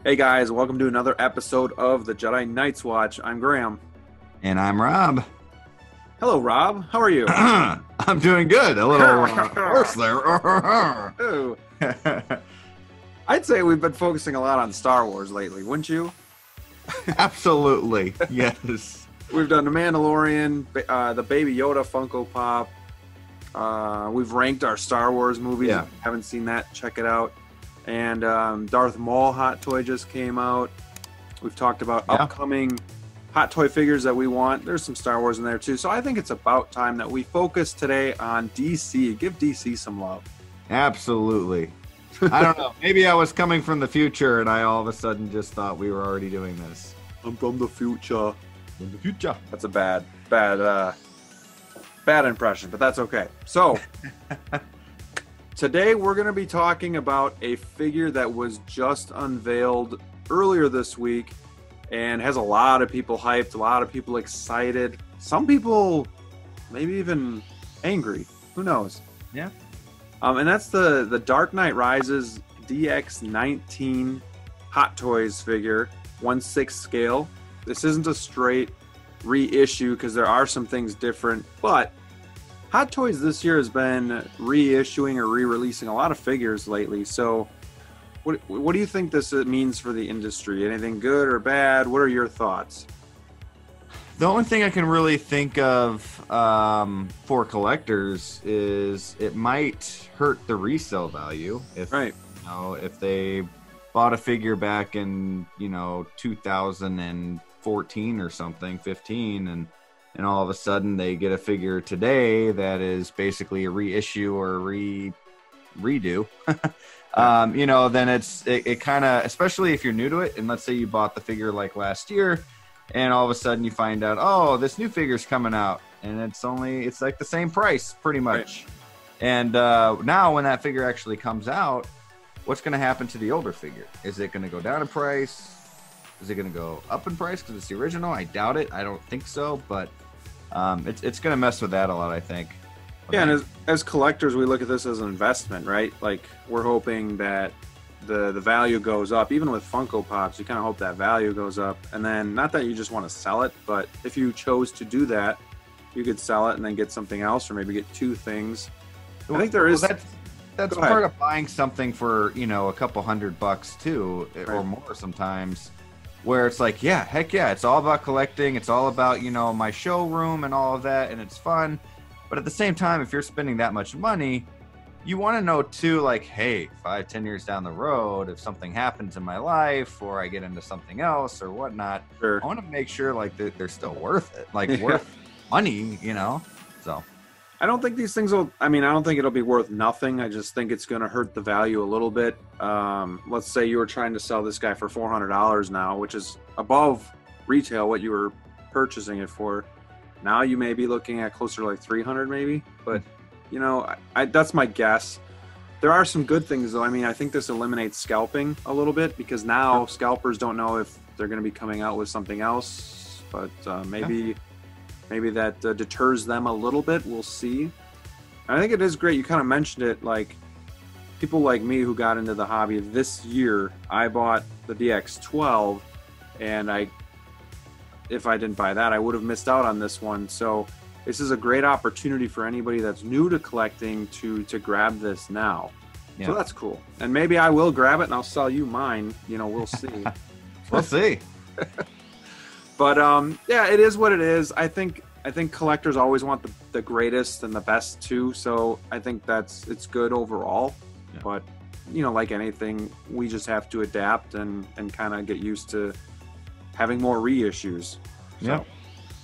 Hey guys, welcome to another episode of the Jedi Knights Watch. I'm Graham. And I'm Rob. Hello, Rob. How are you? I'm doing good. A little hoarse there. Ooh. I'd say we've been focusing a lot on Star Wars lately, wouldn't you? Absolutely. Yes. We've done The Mandalorian, the Baby Yoda Funko Pop. We've ranked our Star Wars movies. Yeah. If you haven't seen that, check it out. And Darth Maul hot toy just came out. We've talked about upcoming hot toy figures that we want. There's some Star Wars in there too. So I think it's about time that we focus today on DC. Give DC some love. Absolutely. I don't know. Maybe I was coming from the future and I all of a sudden just thought we were already doing this. I'm from the future. In the future. That's a bad impression, but that's okay. So today we're going to be talking about a figure that was just unveiled earlier this week and has a lot of people hyped, a lot of people excited, some people maybe even angry. Who knows? Yeah. And that's the Dark Knight Rises DX19 Hot Toys figure, 1/6 scale. This isn't a straight reissue because there are some things different, but Hot Toys this year has been reissuing or re-releasing a lot of figures lately. So what do you think this means for the industry? Anything good or bad? What are your thoughts? The only thing I can really think of for collectors is it might hurt the resale value if if they bought a figure back in 2014 or something, 15, and all of a sudden they get a figure today that is basically a reissue or a redo. Then it kind of, especially if you're new to it, and let's say you bought the figure like last year, and all of a sudden you find out, oh, this new figure's coming out, and it's like the same price pretty much. Right. And now when that figure actually comes out, what's going to happen to the older figure? Is it going to go down in price? Is it going to go up in price because it's the original? I doubt it. I don't think so, but it's going to mess with that a lot, I think. Yeah, and as collectors, we look at this as an investment, right? Like, we're hoping that the value goes up. Even with Funko Pops, you kind of hope that value goes up. And then, not that you just want to sell it, but if you chose to do that, you could sell it and then get something else, or maybe get two things. I think there is... That's part of buying something for, a couple $100 too, or more sometimes, where it's like, yeah, heck yeah, it's all about collecting. It's all about, my showroom and all of that, and it's fun. But at the same time, if you're spending that much money, you want to know too, like, hey, 5-10 years down the road, if something happens in my life or I get into something else or whatnot, I want to make sure like they're still worth it, like worth money, so. I don't think these things will, I don't think it'll be worth nothing. I just think it's going to hurt the value a little bit. Let's say you were trying to sell this guy for $400 now, which is above retail, what you were purchasing it for. Now you may be looking at closer to like 300 maybe, but that's my guess. There are some good things though. I think this eliminates scalping a little bit because now scalpers don't know if they're going to be coming out with something else, but maybe that deters them a little bit. We'll see. I think it is great. You kind of mentioned it, like people like me who got into the hobby this year. I bought the DX12, and if I didn't buy that, I would have missed out on this one. So this is a great opportunity for anybody that's new to collecting to grab this now. Yeah. So that's cool. And maybe I will grab it and I'll sell you mine. We'll see. We'll see. But yeah, it is what it is. I think collectors always want the greatest and the best too. So I think it's good overall. Yeah. But like anything, we just have to adapt and kind of get used to having more reissues. Yeah.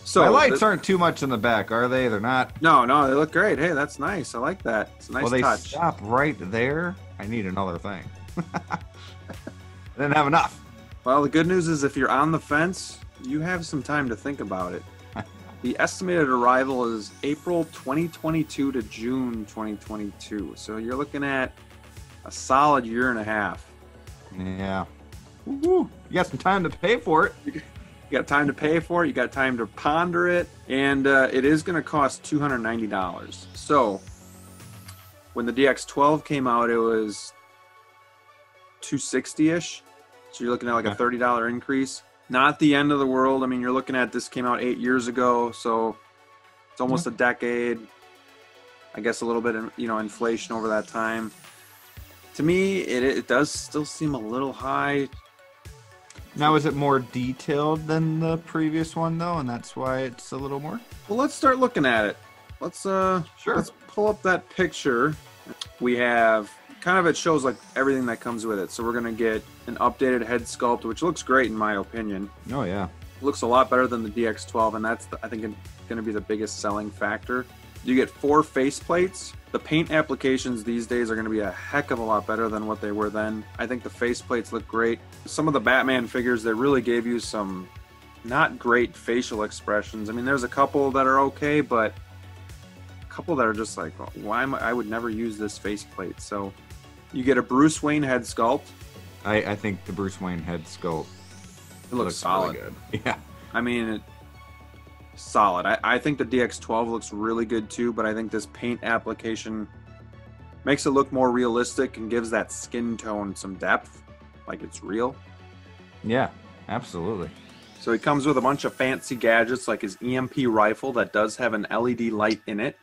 So my lights aren't too much in the back, are they? They're not. No, they look great. Hey, that's nice. I like that. It's a nice touch. Well, they stop right there. I need another thing. I didn't have enough. Well, the good news is if you're on the fence, you have some time to think about it. The estimated arrival is April 2022 to June 2022. So you're looking at a solid year and a half. Yeah. Woo-hoo. You got some time to pay for it. You got time to pay for it. You got time to ponder it. And it is going to cost $290. So when the DX12 came out, it was $260-ish. So you're looking at like a $30 increase. Not the end of the world. I mean, you're looking at this came out 8 years ago, so it's almost a decade. I guess a little bit, you know, inflation over that time. To me, it does still seem a little high. Now, is it more detailed than the previous one, though, and that's why it's a little more? Well, let's start looking at it. Let's pull up that picture. We have kind of, it shows like everything that comes with it. So we're gonna get an updated head sculpt, which looks great in my opinion. Oh yeah, looks a lot better than the DX12, and that's I think going to be the biggest selling factor. You get 4 face plates. The paint applications these days are going to be a heck of a lot better than what they were then. I think the face plates look great. Some of the Batman figures, they really gave you some not great facial expressions. I mean, there's a couple that are okay, but a couple that are just like, why am I would never use this face plate. So you get a Bruce Wayne head sculpt. I think the Bruce Wayne head sculpt, it looks solid. Really good. Yeah. I mean, solid. I think the DX12 looks really good too, but I think this paint application makes it look more realistic and gives that skin tone some depth, like it's real. Yeah, absolutely. So he comes with a bunch of fancy gadgets like his EMP rifle that does have an LED light in it.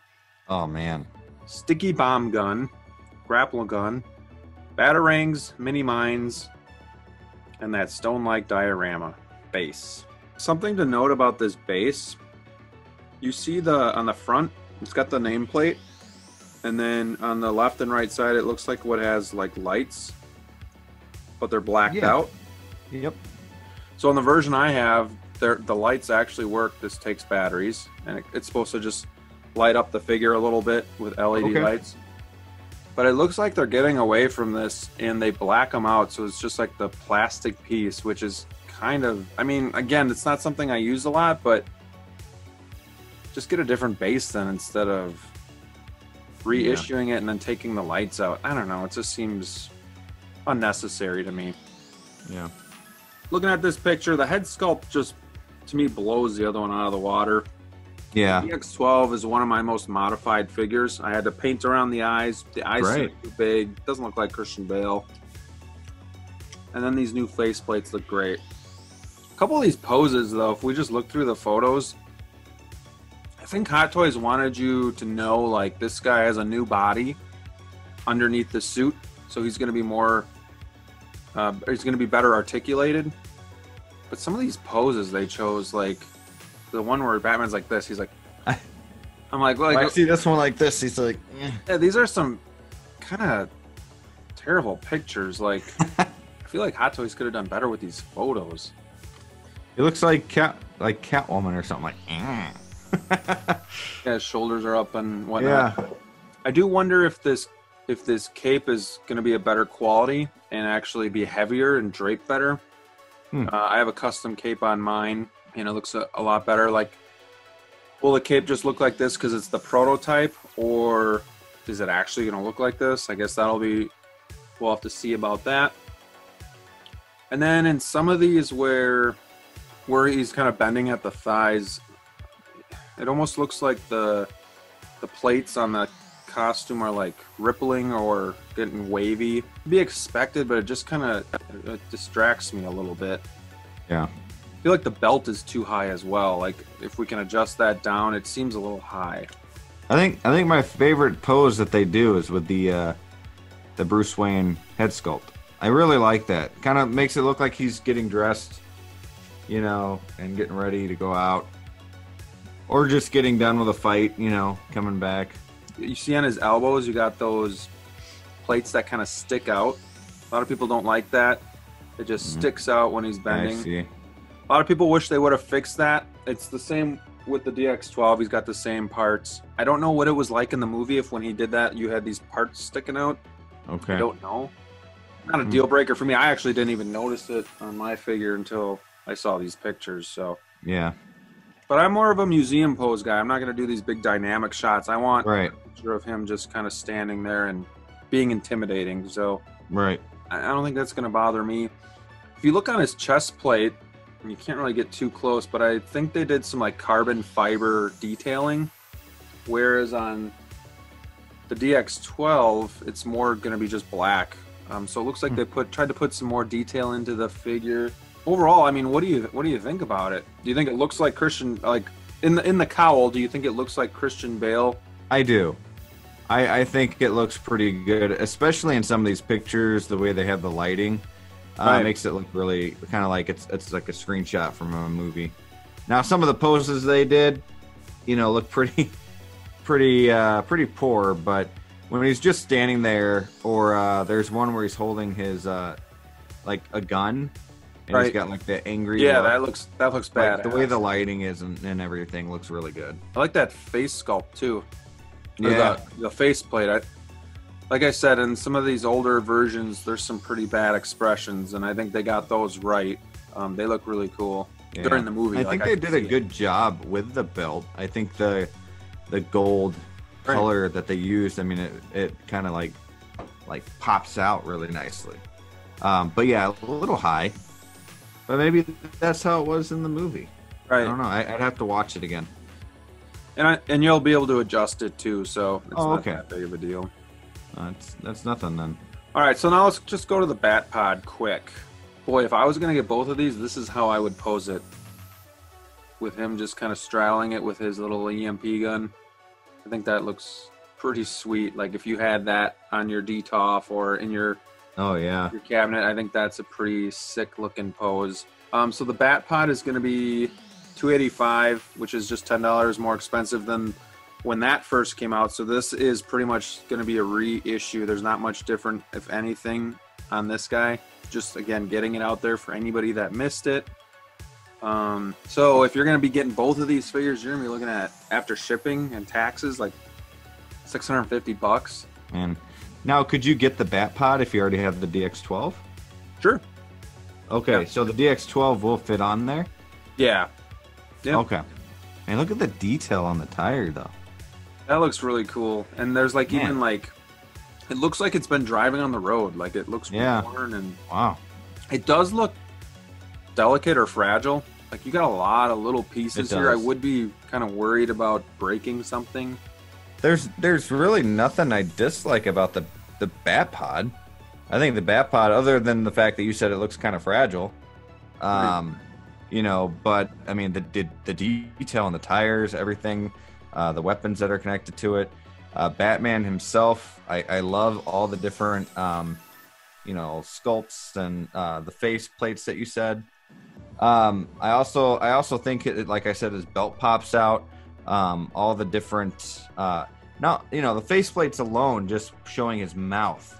Oh man. Sticky bomb gun, grapple gun, batarangs, mini mines, and that stone-like diorama base. Something to note about this base, you see on the front, it's got the nameplate, and then on the left and right side, it looks like what has like lights, but they're blacked out. Yep. So on the version I have, the lights actually work. This takes batteries, and it's supposed to just light up the figure a little bit with LED lights. But it looks like they're getting away from this, and they black them out, so it's just like the plastic piece, which is kind of, I mean, again, it's not something I use a lot, but just get a different base then instead of reissuing it and then taking the lights out. I don't know, it just seems unnecessary to me. Yeah. Looking at this picture, the head sculpt just, to me, blows the other one out of the water. Yeah. The DX12 is one of my most modified figures. I had to paint around the eyes. The eyes are too big. Doesn't look like Christian Bale. And then these new faceplates look great. A couple of these poses, though, if we just look through the photos, I think Hot Toys wanted you to know, like, this guy has a new body underneath the suit, so he's going to be more, he's going to be better articulated. But some of these poses they chose, like, the one where Batman's like this, he's like, I'm like, well, I see this one like this, he's like, yeah, these are some kind of terrible pictures. Like, I feel like Hot Toys could have done better with these photos. It looks like Catwoman or something, like, yeah, his shoulders are up and whatnot. Yeah. I do wonder if this cape is going to be a better quality and actually be heavier and drape better. I have a custom cape on mine, and it looks a lot better. Like, will the cape just look like this because it's the prototype, or is it actually going to look like this? I guess we'll have to see about that. And then in some of these where he's kind of bending at the thighs, it almost looks like the plates on the costume are like rippling or getting wavy. It'd be expected, but it just kind of distracts me a little bit. Yeah. I feel like the belt is too high as well. Like, if we can adjust that down, it seems a little high. I think my favorite pose that they do is with the Bruce Wayne head sculpt. I really like that. Kind of makes it look like he's getting dressed, you know, and getting ready to go out, or just getting done with a fight, you know, coming back. You see on his elbows, you got those plates that kind of stick out. A lot of people don't like that. It just sticks out when he's bending. I see. A lot of people wish they would have fixed that. It's the same with the DX12. He's got the same parts. I don't know what it was like in the movie if when he did that you had these parts sticking out. Okay. I don't know. Not a deal breaker for me. I actually didn't even notice it on my figure until I saw these pictures. So yeah. But I'm more of a museum pose guy. I'm not going to do these big dynamic shots. I want a picture of him just kind of standing there and being intimidating. So I don't think that's going to bother me. If you look on his chest plate, you can't really get too close, but I think they did some like carbon fiber detailing, whereas on the DX12 it's more going to be just black. So it looks like they tried to put some more detail into the figure. Overall, I mean, what do you think about it? Do you think it looks like Christian, like in the cowl? Do you think it looks like Christian Bale? I do. I think it looks pretty good, especially in some of these pictures. The way they have the lighting makes it look really kind of like it's like a screenshot from a movie. Now, some of the poses they did, look pretty poor. But when he's just standing there, or there's one where he's holding his like a gun, and he's got like the angry. Yeah, look. that looks bad. Like, the way the lighting is and everything looks really good. I like that face sculpt too. Yeah, the face plate. Like I said, in some of these older versions, there's some pretty bad expressions, and I think they got those right. They look really cool during the movie. I think they did a good job with the belt. I think the gold color that they used, I mean, it kind of like pops out really nicely. But yeah, a little high. But maybe that's how it was in the movie. Right. I don't know. I'd have to watch it again. And you'll be able to adjust it too, so it's not okay. that big of a deal. That's nothing then. All right, so now let's just go to the Batpod quick. Boy, if I was going to get both of these, this is how I would pose it. With him just kind of straddling it with his little EMP gun. I think that looks pretty sweet. Like if you had that on your DTOF or in your your cabinet, I think that's a pretty sick looking pose. So the Batpod is going to be $285, which is just $10 more expensive than when that first came out. So this is pretty much going to be a reissue. There's not much different, if anything, on this guy. Just again, getting it out there for anybody that missed it. So if you're going to be getting both of these figures, you're going to be looking at, after shipping and taxes, like $650. And now, could you get the Batpod if you already have the DX12? Sure. Okay, so the DX12 will fit on there? Yeah. Yep. Okay. And look at the detail on the tire, though. That looks really cool. And there's like even like, it looks like it's been driving on the road. Like it looks worn and wow. It does look delicate or fragile. Like you got a lot of little pieces here. I would be kind of worried about breaking something. There's really nothing I dislike about the Batpod. I think the Batpod, other than the fact that you said it looks kind of fragile, but I mean the detail on the tires, everything, the weapons that are connected to it, Batman himself. I love all the different sculpts and the face plates that you said. I also think it, like I said, his belt pops out. All the different the face plates alone, just showing his mouth,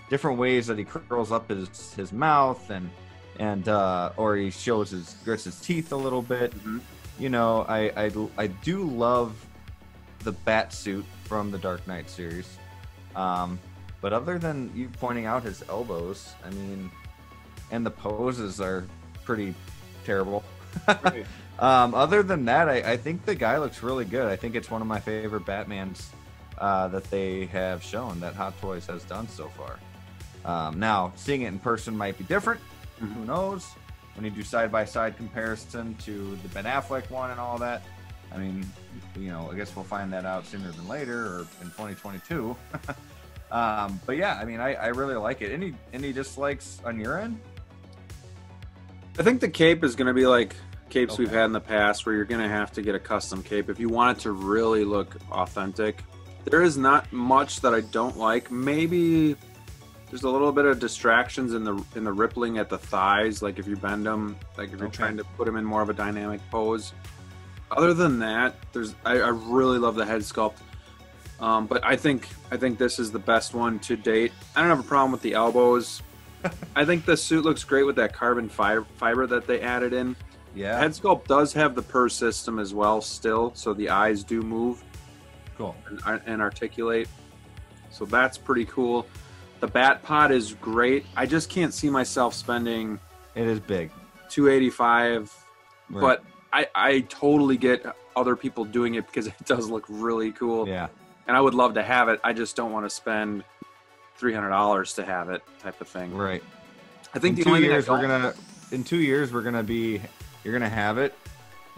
different ways that he curls up his mouth and or he grits his teeth a little bit. I do love the bat suit from the Dark Knight series, but other than you pointing out his elbows, I mean, and the poses are pretty terrible. Right. Other than that, I think the guy looks really good. I think it's one of my favorite Batmans that they have shown, that Hot Toys has done so far. Now, seeing it in person might be different. Who knows? When you do side-by-side comparison to the Ben Affleck one and all that, I mean, I guess we'll find that out sooner than later, or in 2022. But yeah, I mean, I really like it. Any dislikes on your end? I think the cape is going to be like capes we've had in the past, where you're going to have to get a custom cape if you want it to really look authentic. There is not much that I don't like. Maybe there's a little bit of distractions in the rippling at the thighs, like if you bend them, like if you're trying to put them in more of a dynamic pose. Other than that, I really love the head sculpt. But I think this is the best one to date. I don't have a problem with the elbows. I think the suit looks great with that carbon fiber that they added in. Yeah. The head sculpt does have the purr system as well still, so the eyes do move. Cool. And articulate. So that's pretty cool. The Batpod is great. I just can't see myself spending... It is big. $285. Right. But I totally get other people doing it because it does look really cool. Yeah. And I would love to have it. I just don't want to spend $300 to have it, type of thing. Right. I think in 2 years you're gonna have it.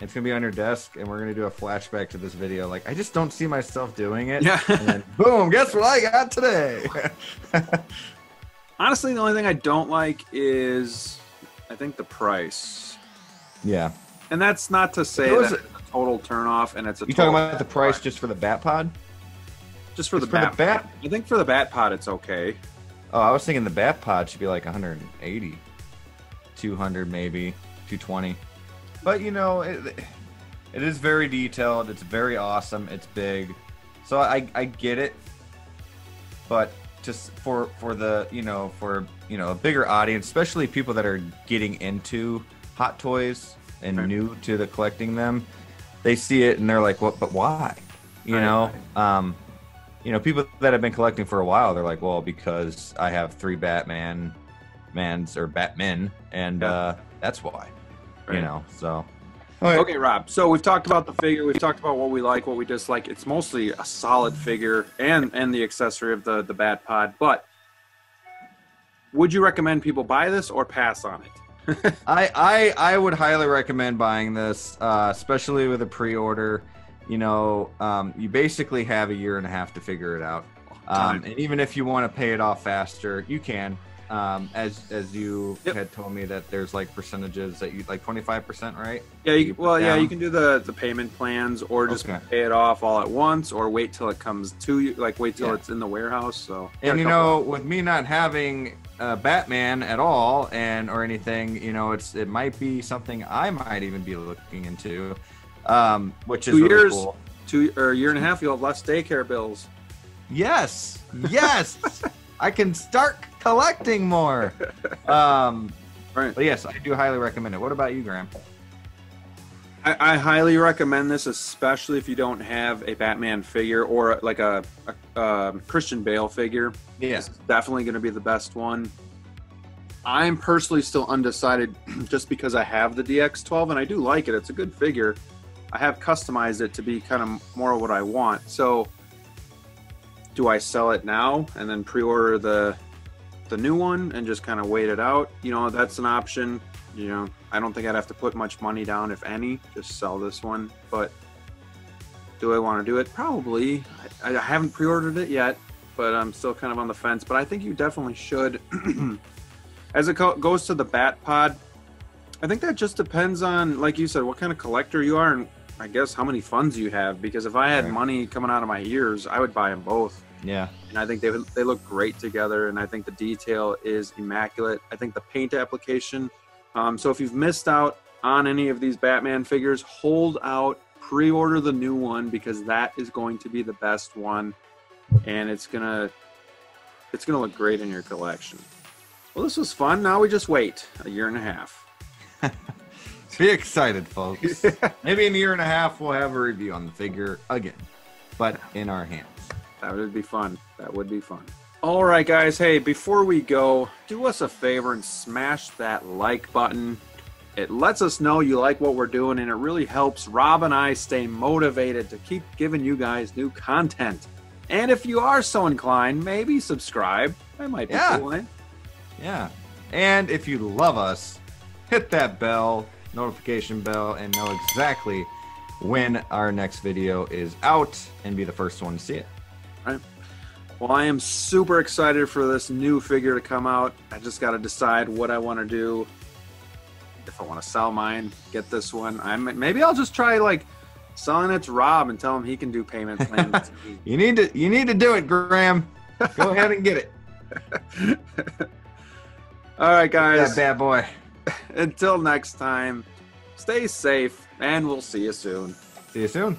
It's gonna be on your desk, and we're gonna do a flashback to this video. Like, I just don't see myself doing it. Yeah. And then, boom! Guess what I got today? Honestly, the only thing I don't like is, I think, the price. Yeah. And that's not to say that it's a total turnoff, and it's a. You talking about the price just for the Batpod? Just for the Bat. I think for the Batpod, it's okay. Oh, I was thinking the Batpod should be like 180, 200 maybe, 220. But you know, it is very detailed. It's very awesome. It's big, so I get it. But just for the for a bigger audience, especially people that are getting into Hot Toys and new to the collecting them, they see it and they're like, "What? But why?" You know. People that have been collecting for a while, they're like, "Well, because I have 3 Batmen, and that's why." Right. You know. So. Okay, Rob. So we've talked about the figure. We've talked about what we like, what we dislike. It's mostly a solid figure and the accessory of the Batpod. But would you recommend people buy this or pass on it? I would highly recommend buying this, especially with a pre-order. You basically have a year and a half to figure it out. And even if you want to pay it off faster, you can. As you had told me that there's like percentages that you like 25%, right? Yeah. You can do the payment plans or just pay it off all at once, or wait till it comes to you. Like wait till it's in the warehouse. So and with me not having Batman at all or anything, it might be something I might even be looking into. Which is 2 years, really cool. 2 or a year and a half, you'll have less daycare bills. Yes, I can start collecting more. Right. But yes, I do highly recommend it. What about you, Graham? I highly recommend this, especially if you don't have a Batman figure or like a Christian Bale figure. Yeah, it's definitely going to be the best one. I'm personally still undecided just because I have the DX12 and I do like it. It's a good figure. I have customized it to be kind of more what I want. So do I sell it now and then pre-order the new one and just kind of wait it out? That's an option. I don't think I'd have to put much money down, if any, just sell this one. But do I want to do it? Probably. I haven't pre-ordered it yet, but I'm still kind of on the fence. But I think you definitely should. As it goes to the Batpod, I think that just depends on, like you said, what kind of collector you are and I guess how many funds you have. Because if I had money coming out of my ears, I would buy them both. Yeah. And I think they look great together, and I think the detail is immaculate. I think the paint application. So if you've missed out on any of these Batman figures, hold out, pre-order the new one, because that is going to be the best one, and it's gonna look great in your collection. Well, this was fun. Now we just wait a year and a half. Be excited, folks. Maybe in a year and a half we'll have a review on the figure again, but in our hands. That would be fun. That would be fun. All right, guys. Hey, before we go, do us a favor and smash that like button. It lets us know you like what we're doing, and it really helps Rob and I stay motivated to keep giving you guys new content. And if you are so inclined, maybe subscribe. That might be cool, eh? Yeah. And if you love us, hit that notification bell, and know exactly when our next video is out and be the first one to see it. All right. Well, I am super excited for this new figure to come out. I just got to decide what I want to do. If I want to sell mine, get this one. Maybe I'll just try like selling it to Rob and tell him he can do payment plans. You need to do it, Graham. Go ahead and get it. All right, guys. That bad boy. Until next time, stay safe, and we'll see you soon. See you soon.